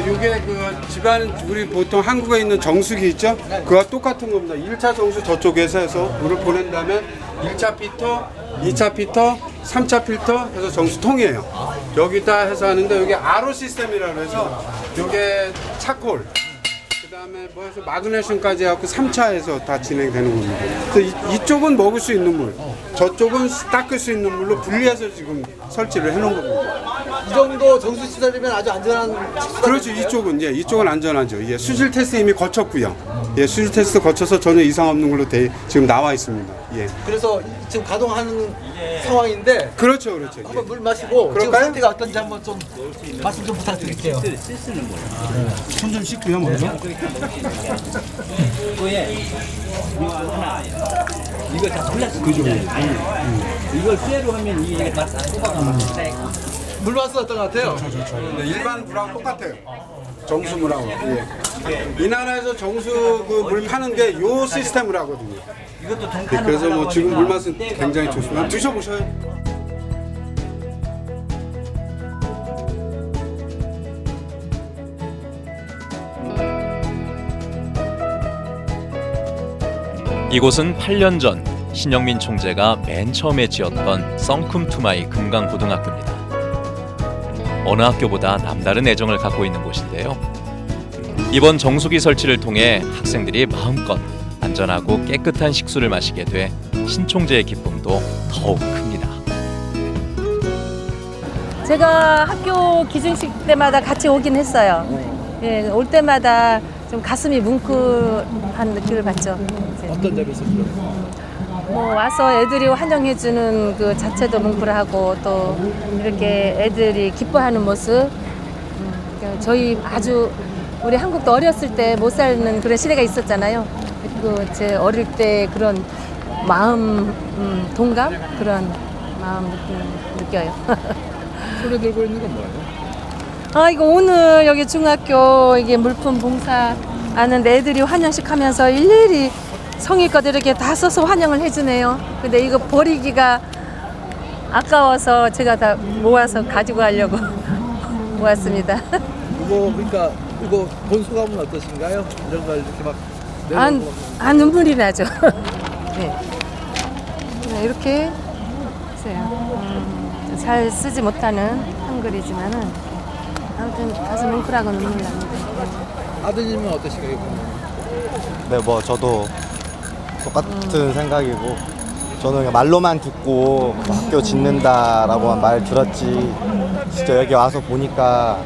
이게 그 집안 우리 보통 한국에 있는 정수기 있죠? 그와 똑같은 겁니다. 1차 정수 저쪽에서 해서 물을 보낸 다음에 1차 필터, 2차 필터, 3차 필터 해서 정수통이에요. 여기다 해서 하는데 여기 RO 시스템이라고 해서 이게 차콜 그다음에 뭐 해서 마그네슘까지 해갖고 3차에서 다 진행되는 겁니다. 그래서 이쪽은 먹을 수 있는 물, 저쪽은 닦을 수 있는 물로 분리해서 지금 설치를 해놓은 겁니다. 이 정도 정수 시설이면 아주 안전한. 그렇죠. 이쪽은 안전하죠. 예, 수질 테스트 이미 거쳤고요. 예, 수질 테스트 거쳐서 전혀 이상 없는 걸로 지금 나와 있습니다. 예. 그래서 지금 가동하는 상황인데. 그렇죠. 한번 물 마시고 그럴까요? 지금 상태가 어떤지 한번 좀 말씀 좀 부탁드릴게요. 손 좀 씻고요, 먼저. 이거 다 골랐어. 그죠. 이걸 쇠로 하면 이게 다 뽑아가면 물 맛은 어떤 것 같아요? 네, 일반 물하고 똑같아요. 정수물하고. 예. 이 나라에서 정수 그 물 파는 게 요 시스템을 하거든요. 이것도 네, 그래서 뭐 지금 물 맛은 굉장히 좋습니다. 한번 드셔보셔요. 이곳은 8년 전 신영민 총재가 맨 처음에 지었던 썬쿰투마이 금강고등학교입니다. 어느 학교보다 남다른 애정을 갖고 있는 곳인데요. 이번 정수기 설치를 통해 학생들이 마음껏 안전하고 깨끗한 식수를 마시게 돼 신총재의 기쁨도 더욱 큽니다. 제가 학교 기증식 때마다 같이 오긴 했어요. 예, 올 때마다 좀 가슴이 뭉클한 느낌을 받죠. 어떤 점이 있었어요? 뭐 와서 애들이 환영해주는 그 자체도 뭉클하고 또 이렇게 애들이 기뻐하는 모습. 저희 아주 우리 한국도 어렸을 때 못 사는 그런 시대가 있었잖아요. 그 제 어릴 때 그런 마음 동감 그런 마음 느껴요. 손에 들고 있는 건 뭐예요? 아 이거 오늘 여기 중학교 이게 물품 봉사 하는데 애들이 환영식 하면서 일일이 성의껏 이렇게 다 써서 환영을 해주네요. 근데 이거 버리기가 아까워서 제가 다 모아서 가지고 가려고 모았습니다. 그러니까 이거 본 소감은 어떠신가요? 이런 걸 이렇게 막 눈물이 나죠. 네. 이렇게 보세요. 잘 쓰지 못하는 한글이지만은 아무튼 가슴 뭉클하고 눈물 납니다. 아드님은 어떠신가요? 네, 뭐 저도 똑같은 생각이고 저는 그냥 말로만 듣고 뭐 학교 짓는다라고만 말 들었지 진짜 여기 와서 보니까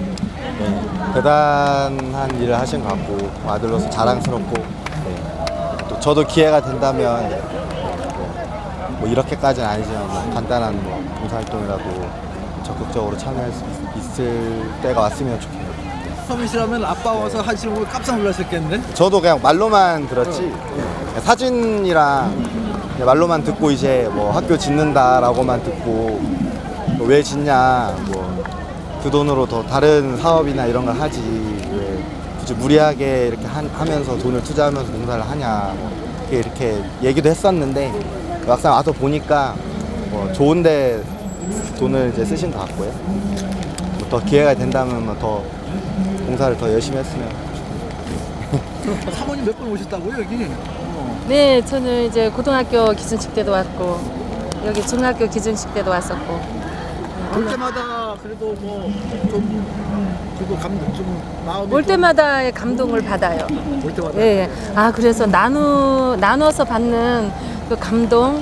네, 대단한 일을 하신 것 같고 아들로서 자랑스럽고 네, 또 저도 기회가 된다면 뭐 이렇게까지는 아니지만 뭐 간단한 뭐 봉사활동이라도 적극적으로 참여할 수 있을 때가 왔으면 좋겠네요. 서밋이라면 아빠 와서 하시는 거 깜짝 놀라셨겠네? 저도 그냥 말로만 들었지 사진이랑 그냥 말로만 듣고 이제 뭐 학교 짓는다라고만 듣고 왜 짓냐 뭐 그 돈으로 더 다른 사업이나 이런 걸 하지 왜 굳이 무리하게 이렇게 하면서 돈을 투자하면서 봉사를 하냐 뭐 이렇게 얘기도 했었는데 막상 와서 보니까 뭐 좋은데 돈을 이제 쓰신 것 같고요. 뭐 더 기회가 된다면 뭐 더 봉사를 더 열심히 했으면. 사모님 몇 번 오셨다고요 여기? 네, 저는 이제 고등학교 기준식 때도 왔고 여기 중학교 기준식 때도 왔었고. 올 때마다 그래도 뭐 좀 그리고 감동 좀 마음이 올 때마다 감동을 받아요. 올 때마다. 예. 아 그래서 나눠서 받는 그 감동,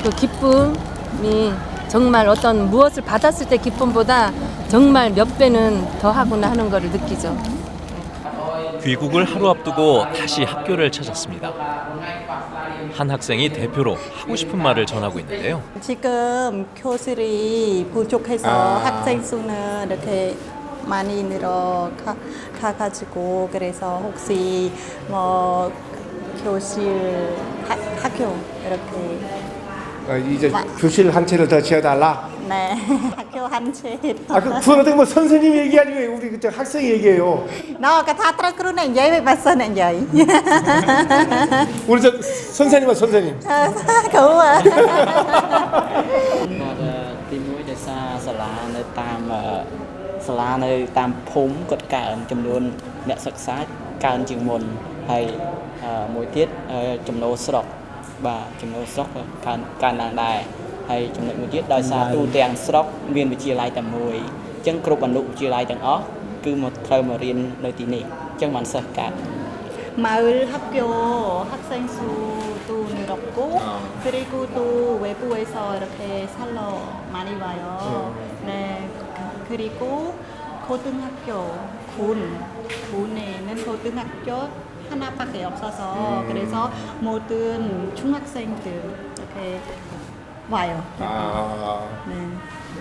그 기쁨이 정말 어떤 무엇을 받았을 때 기쁨보다 정말 몇 배는 더 하구나 하는 거를 느끼죠. 귀국을 하루 앞두고 다시 학교를 찾았습니다. 한 학생이 대표로 하고 싶은 말을 전하고 있는데요. 지금 교실이 부족해서 학생 수는 이렇게 많이 늘어가가지고 그래서 혹시 뭐 교실 학교 이렇게 이제 교실 한 채를 더 지어달라. 네 학교 한 채. 그건 어떻게 뭐 선생님이 얘기하지 왜 우리 그때 학생이 얘기해요. nó cái thà trắc cứ này giấy với bà sơn này giấy. 우리 저 선생님은 선생님. Cứu à. ទី1ដោយសារសាលានៅតាមសាលានៅតាមភូមិគាត់កើនចំនួនអ្នកសិក្សាកើនជាងមុនហើយមួយទៀតចំណូលស្រុកបាទចំណូលស្រុកកើនឡើងដែរហើយចំណុចមួយទៀតដោយសារទូទាំងស្រុកមានវិទ្យាល័យតែមួយអញ្ចឹងគ្រប់អនុវិទ្យាល័យទាំងអស់គឺមកត្រូវមករៀននៅទីនេះអញ្ចឹងបានសិស្សកើត 마을 학교 학생 수도 늘었고 그리고 또 외부에서 이렇게 살러 많이 와요. 네 그리고 고등학교 군에는 고등학교 하나밖에 없어서 그래서 모든 중학생들 이렇게 와요. 네.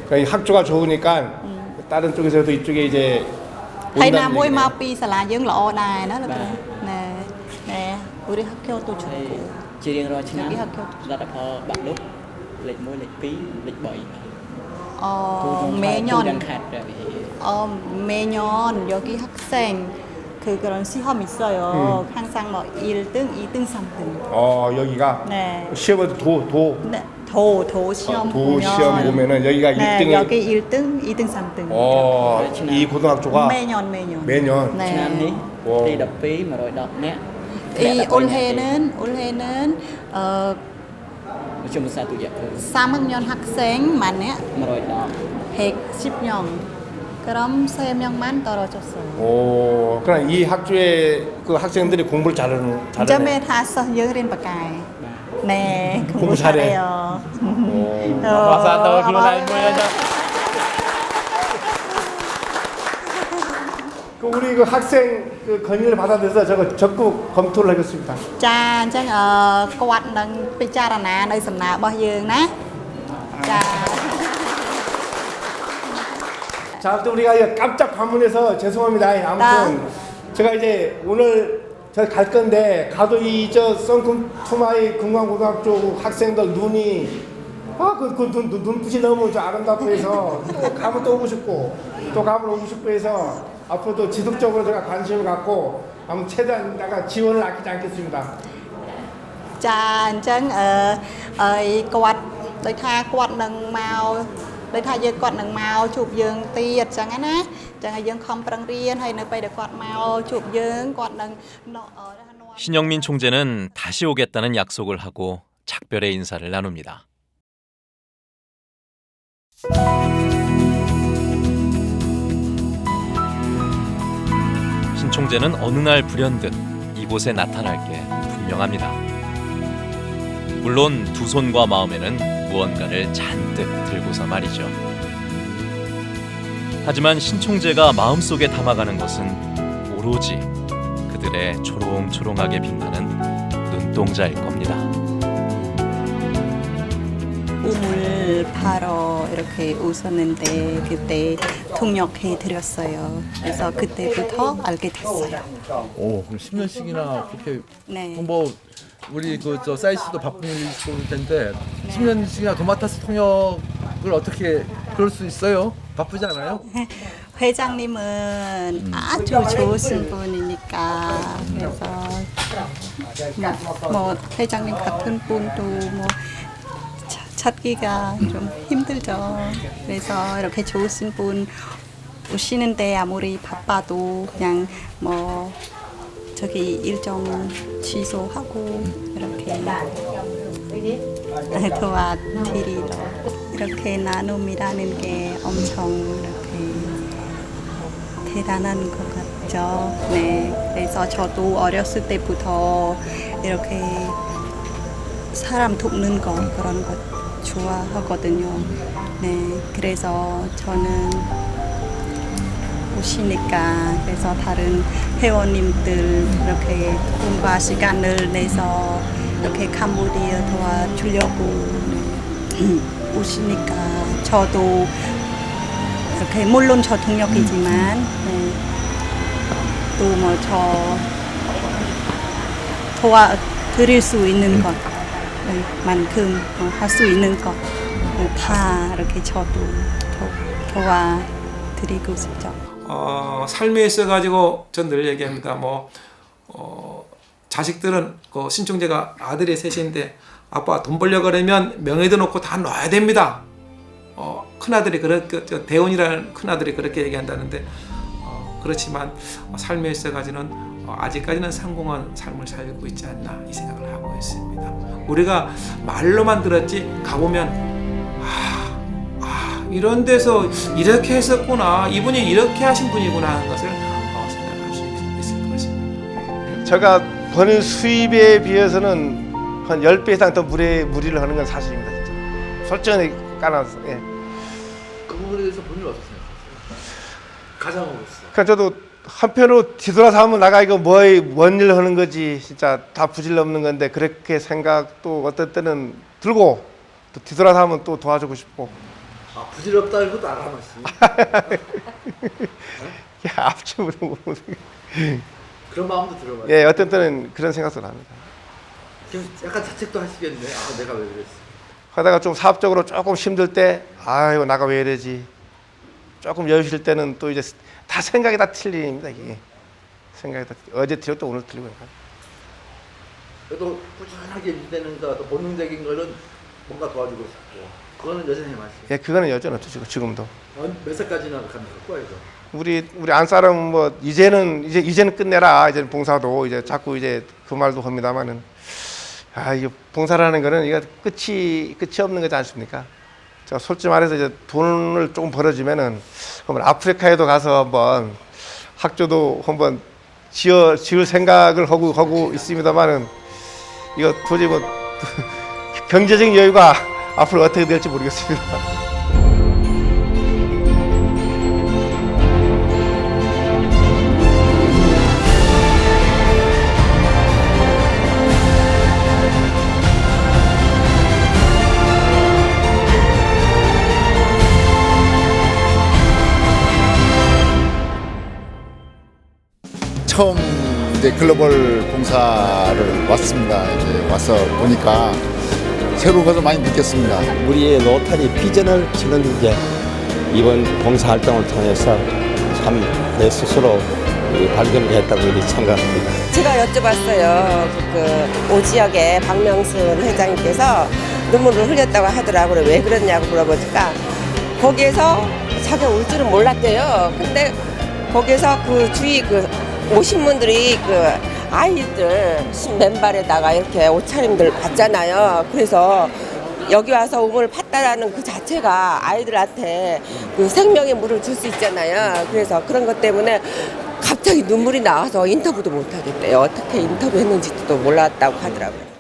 그러니까 학조가 좋으니까 다른 쪽에서도 이쪽에 이제 hay là mỗi mau pi sả là dương lọ đài đó là nè nè 우리 학교도 좋고 ជារៀងរាល់ឆ្នាំលទ្ធផលបាក់ឌុបលេខ1លេខ2លេខ3 매년 매년 여기 학생 그런 시험 있어요. 항상 뭐 1등, 2등, 3등. 여기가 네. 시험에도 네. 도 시험 보면은 여기가 네, 1등이 여기 1등, 2등, 3등. 이 고등학교가 매년. 네. ឆ្នាំនេះទី12 110នាក់ 이 올해는មសាទុយៈ 3학년 학생 많네. 110명. 그럼 3명만 떨어졌어요. 그럼 이 학교에 그 학생들이 공부를 잘하네. 점에 다서 여rin 바까이. 네, 공부 잘해요. 박수 한번 보여줘. 우리 그 학생 그 건의를 받아들여서 저거 적극 검토를 하겠습니다. 자, 이제គាត់នឹងពិចារណានៅសំណើរបស់យើងណា. 자. 자, 또 우리가 깜짝 방문해서 죄송합니다. 아무튼 제가 이제 오늘 저 갈 건데 가도 이 저 썬큰 투마이 금강고등학교 학생들 눈이 그 눈빛이 너무 저 아름답고 해서 가면 또 오고 싶고 또 가면 오고 싶고 해서 앞으로도 지속적으로 제가 관심을 갖고 아무 최대한 내가 지원을 아끼지 않겠습니다. 자, 이제គាត់ដោយថាគាត់នឹងមកដោយថាយើងគាត់នឹងមកជួបយើងទៀតអញ្ចឹងណាអញ្ចឹងយើងខំប្រឹងរៀនហើយនៅពេលដែលគាត់មកជួបយើងគាត់នឹង 신영민 총재는 다시 오겠다는 약속을 하고 작별의 인사를 나눕니다. 신 총재는 어느 날 불현듯 이곳에 나타날 게 분명합니다. 물론 두 손과 마음에는 무언가를 잔뜩 들고서 말이죠. 하지만 신 총재가 마음속에 담아가는 것은 오로지 그들의 초롱초롱하게 빛나는 눈동자일 겁니다. 우물 파러 이렇게 웃었는데 그때 통역해 드렸어요. 그래서 그때부터 알게 됐어요. 오, 그럼 10년씩이나 그렇게 네. 뭐 우리 그 저 사이스도 바쁜 일이 있을 텐데 10년씩이나 도맡아서 통역을 어떻게 그럴 수 있어요? 바쁘지 않아요? 회장님은 아주 좋으신 분이니까 그래서 뭐 회장님 같은 분도 뭐 찾기가 좀 힘들죠. 그래서 이렇게 좋으신 분 오시는데 아무리 바빠도 그냥 뭐 저기 일정 취소하고 이렇게 도와드리러 이렇게 나눔이라는 게 엄청 이렇게 대단한 것 같죠. 네, 그래서 저도 어렸을 때부터 이렇게 사람 돕는 거 그런 것 좋아하거든요. 네, 그래서 저는 오시니까 그래서 다른 회원님들 이렇게 돈과 시간을 내서 이렇게 캄보디아 도와주려고 오시니까 저도 이렇게 물론 저 동력이지만 네. 또 뭐 저 도와드릴 수 있는 것만큼 할 수 있는 것 다 이렇게 저도 도와드리고 싶죠. 삶에 있어 가지고 전 늘 얘기합니다. 자식들은 그 신청제가 아들이 셋인데 아빠 돈 벌려고 그러면 명예도 놓고 다 놔야 됩니다. 큰아들이 그렇게 대원이라는 큰아들이 그렇게 얘기한다는데 그렇지만 삶에 있어 가지고는 아직까지는 성공한 삶을 살고 있지 않나 이 생각을 하고 있습니다. 우리가 말로만 들었지 가보면 이런 데서 이렇게 했었구나, 이분이 이렇게 하신 분이구나 하는 것을 생각할 수 있을 것입니다. 제가 버는 수입에 비해서는 한 10배 이상 더 무리를 하는 건 사실입니다. 진짜. 솔직히 까놔서. 예. 그 부분에 대해서 본인 어떻게 생각하세요? 가장으로서. 그러니까 저도 한편으로 뒤돌아서 하면 나가 이거 뭔 일 하는 거지, 진짜 다 부질 없는 건데 그렇게 생각도 어떤 때는 들고 또 뒤돌아서 하면 또 도와주고 싶고. 부질없다는 것도 알아맞지. 야, 앞치무도 그런 마음도 들어봐요. 예, 어떤 때는 그런 생각도 납니다. 그럼 약간 자책도 하시겠네. 내가 왜 그랬어. 하다가 좀 사업적으로 조금 힘들 때, 아이고 나가 왜 이러지. 조금 여유 쉴 때는 또 이제 다 생각이 다 틀립니다. 이게 생각이 다 어제 틀렸고 오늘 틀리고. 그래도 꾸준하게 유지되는 거, 또 본능적인 거는 뭔가 도와주고 싶고. 그거는 여전히 맞지. 예, 그거는 여전하죠 지금도. 몇 살까지나 갑니까? 꼬아야죠. 우리 안사람 뭐 이제는 끝내라. 이제는 봉사도 이제 자꾸 이제 그 말도 합니다만은 이게 봉사라는 거는 이거 끝이 없는 거지 않습니까? 제가 솔직히 말해서 이제 돈을 조금 벌어지면은 한번 아프리카에도 가서 한번 학교도 한번 지을 생각을 하고 있습니다만은 이거 도저히 뭐 경제적인 여유가 앞으로 어떻게 될지 모르겠습니다. 처음 이제 글로벌 봉사를 왔습니다. 이제 와서 보니까 새로운 것을 많이 느꼈습니다. 우리의 로터리 비전을 지금 이제 이번 봉사활동을 통해서 참 내 스스로 발견했다고 이렇게 생각합니다. 제가 여쭤봤어요. 그 오지역의 박명순 회장님께서 눈물을 흘렸다고 하더라고요. 왜 그랬냐고 물어보니까 거기에서 자기가 울 줄은 몰랐대요. 근데 거기에서 그 주위 오신 분들이 아이들 맨발에다가 이렇게 옷차림들 봤잖아요. 그래서 여기 와서 우물 팠다라는 그 자체가 아이들한테 그 생명의 물을 줄 수 있잖아요. 그래서 그런 것 때문에 갑자기 눈물이 나와서 인터뷰도 못 하겠대요. 어떻게 인터뷰했는지도 몰랐다고 하더라고요.